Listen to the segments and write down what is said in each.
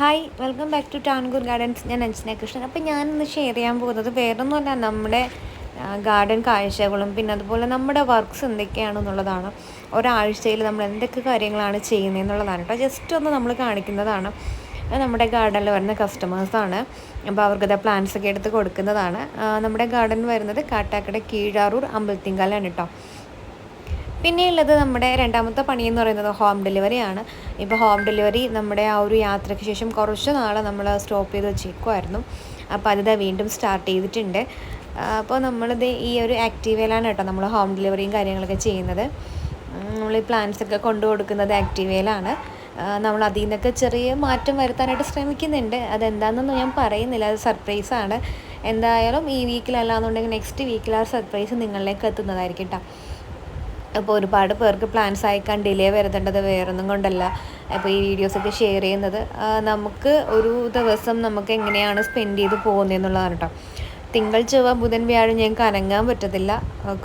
Hi, welcome back to Tankoor gardens. ഞാൻ അഞ്ജന കൃഷ്ണൻ. അപ്പോൾ ഞാനിന്ന് ഷെയർ ചെയ്യാൻ പോകുന്നത് വേറൊന്നുമല്ല, നമ്മുടെ ഗാർഡൻ കാഴ്ചകളും പിന്നെ അതുപോലെ നമ്മുടെ വർക്ക്സ് എന്തൊക്കെയാണെന്നുള്ളതാണ്. ഒരാഴ്ചയിൽ നമ്മൾ എന്തൊക്കെ കാര്യങ്ങളാണ് ചെയ്യുന്നതെന്നുള്ളതാണ് കേട്ടോ. ജസ്റ്റ് ഒന്ന് നമ്മൾ കാണിക്കുന്നതാണ്. നമ്മുടെ ഗാർഡനിൽ വരുന്ന കസ്റ്റമേഴ്സാണ്. അപ്പോൾ അവർക്കത് പ്ലാന്റ്സൊക്കെ എടുത്ത് കൊടുക്കുന്നതാണ്. നമ്മുടെ ഗാർഡൻ വരുന്നത് കാട്ടാക്കട കീഴാറൂർ അമ്പലത്തിങ്കാലാണ് കേട്ടോ. പിന്നെയുള്ളത് നമ്മുടെ രണ്ടാമത്തെ പണി എന്ന് പറയുന്നത് ഹോം ഡെലിവറിയാണ്. ഇപ്പോൾ ഹോം ഡെലിവറി നമ്മുടെ ആ ഒരു യാത്രയ്ക്ക് ശേഷം കുറച്ച് നാൾ നമ്മൾ സ്റ്റോപ്പ് ചെയ്ത് വെച്ചേക്കുമായിരുന്നു. അപ്പോൾ അതിതാ വീണ്ടും സ്റ്റാർട്ട് ചെയ്തിട്ടുണ്ട്. അപ്പോൾ നമ്മളിത് ഈ ഒരു ആക്റ്റീവയിലാണ് കേട്ടോ നമ്മൾ ഹോം ഡെലിവറിയും കാര്യങ്ങളൊക്കെ ചെയ്യുന്നത്. നമ്മൾ ഈ പ്ലാൻസൊക്കെ കൊണ്ടു കൊടുക്കുന്നത് ആക്റ്റീവയിലാണ്. നമ്മൾ അതിൽ നിന്നൊക്കെ ചെറിയ മാറ്റം വരുത്താനായിട്ട് ശ്രമിക്കുന്നുണ്ട്. അതെന്താണെന്നൊന്നും ഞാൻ പറയുന്നില്ല, അത് സർപ്രൈസാണ്. എന്തായാലും ഈ വീക്കിലല്ലാന്നുണ്ടെങ്കിൽ നെക്സ്റ്റ് വീക്കിൽ ആ സർപ്രൈസ് നിങ്ങളിലേക്ക് എത്തുന്നതായിരിക്കും കേട്ടോ. അപ്പോൾ ഒരുപാട് പേർക്ക് പ്ലാൻസ് അയക്കാൻ ഡിലേ വരുത്തേണ്ടത് വേറൊന്നും കൊണ്ടല്ല. അപ്പോൾ ഈ വീഡിയോസൊക്കെ ഷെയർ ചെയ്യുന്നത് നമുക്ക് ഒരു ദിവസം നമുക്ക് എങ്ങനെയാണ് സ്പെൻഡ് ചെയ്ത് പോകുന്നതെന്നുള്ളതാണ് കേട്ടോ. തിങ്കൾ ചൊവ്വ ബുധൻ വ്യാഴം ഞങ്ങൾക്ക് അനങ്ങാൻ പറ്റത്തില്ല,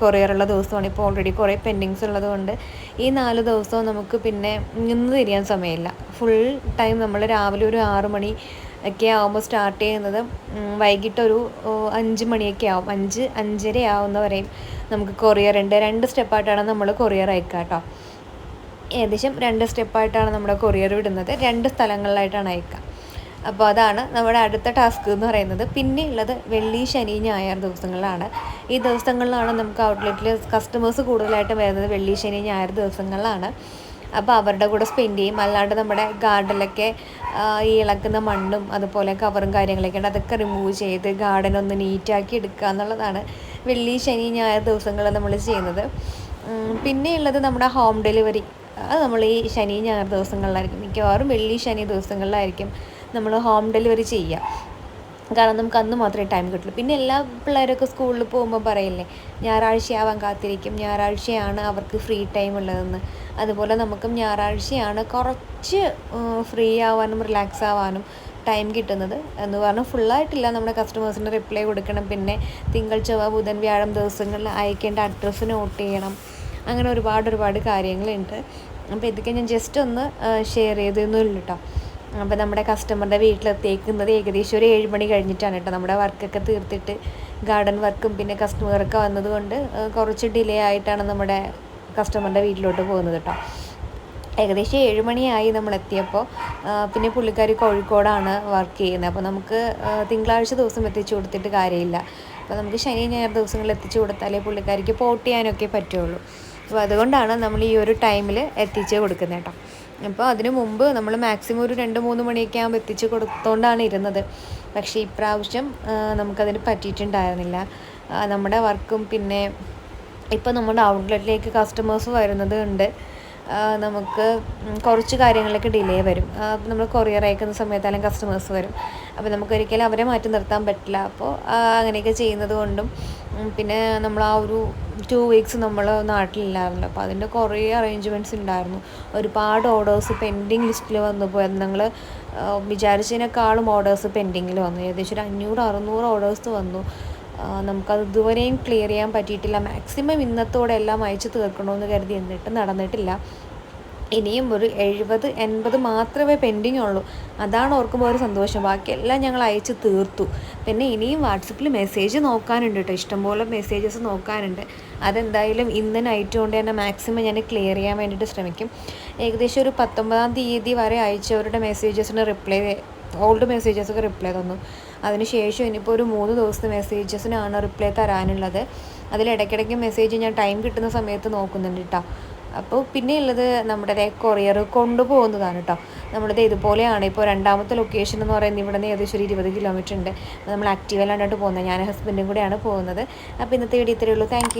കൊറിയറുള്ള ദിവസമാണ്. ഇപ്പോൾ ഓൾറെഡി കുറേ പെൻഡിങ്സ് ഉള്ളതുകൊണ്ട് ഈ 4 ദിവസവും നമുക്ക് പിന്നെ നിന്ന് തിരിയാൻ സമയമില്ല. ഫുൾ ടൈം നമ്മൾ രാവിലെ ഒരു 6 മണി ഒക്കെ ആകുമ്പോൾ സ്റ്റാർട്ട് ചെയ്യുന്നത് വൈകിട്ടൊരു 5 മണിയൊക്കെ ആവും. 5-5:30 ആവുന്നവരെയും നമുക്ക് കൊറിയർ ഉണ്ട്. 2 സ്റ്റെപ്പായിട്ടാണ് നമ്മൾ കൊറിയർ അയക്കുക കേട്ടോ. ഏകദേശം 2 സ്റ്റെപ്പായിട്ടാണ് നമ്മുടെ കൊറിയർ വിടുന്നത്. 2 സ്ഥലങ്ങളിലായിട്ടാണ് അയക്കുക. അപ്പോൾ അതാണ് നമ്മുടെ അടുത്ത ടാസ്ക് എന്ന് പറയുന്നത്. പിന്നെ ഉള്ളത് വെള്ളി, ശനി, ഞായർ ദിവസങ്ങളിലാണ്. ഈ ദിവസങ്ങളിലാണ് നമുക്ക് ഔട്ട്ലെറ്റിൽ കസ്റ്റമേഴ്സ് കൂടുതലായിട്ട് വരുന്നത്. വെള്ളി, ശനി, ഞായർ ദിവസങ്ങളിലാണ്. അപ്പോൾ അവരുടെ കൂടെ സ്പെൻഡ് ചെയ്യും. അല്ലാണ്ട് നമ്മുടെ ഗാർഡനിലൊക്കെ ഈ ഇളക്കുന്ന മണ്ണും അതുപോലെ കവറും കാര്യങ്ങളൊക്കെ ഉണ്ട്, അതൊക്കെ റിമൂവ് ചെയ്ത് ഗാർഡൻ ഒന്ന് നീറ്റാക്കി എടുക്കുക എന്നുള്ളതാണ് വെള്ളി, ശനി, ഞായർ ദിവസങ്ങളിൽ നമ്മൾ ചെയ്യുന്നത്. പിന്നെയുള്ളത് നമ്മുടെ ഹോം ഡെലിവറി. അത് നമ്മൾ ഈ ശനി, ഞായർ ദിവസങ്ങളിലായിരിക്കും, മിക്കവാറും വെള്ളി, ശനി ദിവസങ്ങളിലായിരിക്കും നമ്മൾ ഹോം ഡെലിവറി ചെയ്യുക. കാരണം നമുക്ക് അന്ന് മാത്രമേ ടൈം കിട്ടുള്ളൂ. പിന്നെ എല്ലാ പിള്ളേരൊക്കെ സ്കൂളിൽ പോകുമ്പോൾ പറയില്ലേ, ഞായറാഴ്ചയാവാൻ കാത്തിരിക്കും, ഞായറാഴ്ചയാണ് അവർക്ക് ഫ്രീ ടൈം ഉള്ളതെന്ന്. അതുപോലെ നമുക്കും ഞായറാഴ്ചയാണ് കുറച്ച് ഫ്രീ ആവാനും റിലാക്സ് ആവാനും ടൈം കിട്ടുന്നത്. എന്ന് പറഞ്ഞാൽ ഫുള്ളായിട്ടില്ല, നമ്മുടെ കസ്റ്റമേഴ്സിന് റിപ്ലൈ കൊടുക്കണം. പിന്നെ തിങ്കൾ ചൊവ്വ ബുധൻ വ്യാഴം ദിവസങ്ങളിൽ അയക്കേണ്ട അഡ്രസ്സ് നോട്ട് ചെയ്യണം. അങ്ങനെ ഒരുപാട് കാര്യങ്ങളുണ്ട്. അപ്പോൾ ഇതൊക്കെ ഞാൻ ജസ്റ്റ് ഒന്ന് ഷെയർ ചെയ്തെന്നുള്ളൂ കേട്ടോ. അപ്പോൾ നമ്മുടെ കസ്റ്റമറുടെ വീട്ടിലെത്തിക്കുന്നത് ഏകദേശം ഒരു 7 മണി കഴിഞ്ഞിട്ടാണ് കേട്ടോ. നമ്മുടെ വർക്കൊക്കെ തീർത്തിട്ട് ഗാർഡൻ വർക്കും പിന്നെ കസ്റ്റമറൊക്കെ വന്നതുകൊണ്ട് കുറച്ച് ഡിലേ ആയിട്ടാണ് നമ്മുടെ കസ്റ്റമറുടെ വീട്ടിലോട്ട് പോകുന്നത് കേട്ടോ. ഏകദേശം 7 മണിയായി നമ്മളെത്തിയപ്പോൾ. പിന്നെ പുള്ളിക്കാരി കോഴിക്കോടാണ് വർക്ക് ചെയ്യുന്നത്. അപ്പോൾ നമുക്ക് തിങ്കളാഴ്ച ദിവസം എത്തിച്ചു കൊടുത്തിട്ട് കാര്യമില്ല. അപ്പോൾ നമുക്ക് ശനി, ഞായർ ദിവസങ്ങളിൽ എത്തിച്ചു കൊടുത്താലേ പുള്ളിക്കാരിക്ക് പോട്ട് ചെയ്യാനൊക്കെ പറ്റുള്ളൂ. അപ്പോൾ അതുകൊണ്ടാണ് നമ്മൾ ഈ ഒരു ടൈമിൽ എത്തിച്ച് കൊടുക്കുന്നത് കേട്ടോ. അപ്പോൾ അതിനു മുമ്പ് നമ്മൾ മാക്സിമം ഒരു 2-3 മണിയൊക്കെ ആകുമ്പോൾ എത്തിച്ച് കൊടുത്തുകൊണ്ടാണ് ഇരുന്നത്. പക്ഷേ ഇപ്രാവശ്യം നമുക്കതിന് പറ്റിയിട്ടുണ്ടായിരുന്നില്ല. നമ്മുടെ വർക്കും പിന്നെ ഇപ്പോൾ നമ്മുടെ ഔട്ട്ലെറ്റിലേക്ക് കസ്റ്റമേഴ്സ് വരുന്നത് കൊണ്ട് നമുക്ക് കുറച്ച് കാര്യങ്ങളിലൊക്കെ ഡിലേ വരും. നമ്മൾ കൊറിയർ അയക്കുന്ന സമയത്ത് അല്ലെങ്കിൽ കസ്റ്റമേഴ്സ് വരും. അപ്പോൾ നമുക്കൊരിക്കലും അവരെ മാറ്റി നിർത്താൻ പറ്റില്ല. അപ്പോൾ അങ്ങനെയൊക്കെ ചെയ്യുന്നത് കൊണ്ടും പിന്നെ നമ്മൾ ആ ഒരു 2 വീക്സ് നമ്മൾ നാട്ടിലില്ലായിരുന്നല്ലോ. അപ്പോൾ അതിൻ്റെ കുറേ അറേഞ്ച്മെൻറ്റ്സ് ഉണ്ടായിരുന്നു. ഒരുപാട് ഓർഡേഴ്സ് പെൻഡിങ് ലിസ്റ്റിൽ വന്നു പോയത്. ഞങ്ങൾ വിചാരിച്ചതിനേക്കാളും ഓർഡേഴ്സ് പെൻഡിങ്ങിൽ വന്നു. ഏകദേശം ഒരു 500-600 ഓർഡേഴ്സ് വന്നു. നമുക്കത് ഇതുവരെയും ക്ലിയർ ചെയ്യാൻ പറ്റിയിട്ടില്ല. മാക്സിമം ഇന്നത്തോടെ എല്ലാം അയച്ചു തീർക്കണമെന്ന് കരുതി, എന്നിട്ട് നടന്നിട്ടില്ല. ഇനിയും ഒരു 70-80 മാത്രമേ പെൻഡിങ് ഉള്ളൂ. അതാണ് ഓർക്കുമ്പോൾ ഒരു സന്തോഷം. ബാക്കിയെല്ലാം ഞങ്ങൾ അയച്ച് തീർത്തു. പിന്നെ ഇനിയും വാട്സപ്പിൽ മെസ്സേജ് നോക്കാനുണ്ട് കേട്ടോ, ഇഷ്ടംപോലെ മെസ്സേജസ് നോക്കാനുണ്ട്. അതെന്തായാലും ഇന്ന് നൈറ്റ് കൊണ്ട് തന്നെ മാക്സിമം ഞാൻ ക്ലിയർ ചെയ്യാൻ വേണ്ടിയിട്ട് ശ്രമിക്കും. ഏകദേശം ഒരു 19-ാം തീയതി വരെ അയച്ചവരുടെ മെസ്സേജസിന് റിപ്ലൈ, ഓൾഡ് മെസ്സേജസൊക്കെ റിപ്ലൈ തന്നു. അതിനുശേഷം ഇനിയിപ്പോൾ ഒരു 3 ദിവസത്തെ മെസ്സേജസിനാണ് റിപ്ലൈ തരാനുള്ളത്. അതിലിടയ്ക്കിടയ്ക്ക് മെസ്സേജ് ഞാൻ ടൈം കിട്ടുന്ന സമയത്ത് നോക്കുന്നുണ്ട് കേട്ടോ. അപ്പോൾ പിന്നെയുള്ളത് നമ്മുടെ കൊറിയർ കൊണ്ടുപോകുന്നതാണ് കേട്ടോ. നമ്മളിത് ഇതുപോലെയാണ്. ഇപ്പോൾ രണ്ടാമത്തെ ലൊക്കേഷൻ എന്ന് പറയുന്നത് ഇവിടെ നിന്ന് ഏകദേശം ഒരു 20 കിലോമീറ്റർ ഉണ്ട്. നമ്മൾ ആക്റ്റീവയിലാണ്ടായിട്ട് പോകുന്നത്, ഞാൻ ഹസ്ബൻഡും കൂടെയാണ് പോകുന്നത്. അപ്പോൾ ഇന്നത്തെ വീഡിയോ ഇത്രയേ ഉള്ളൂ. താങ്ക്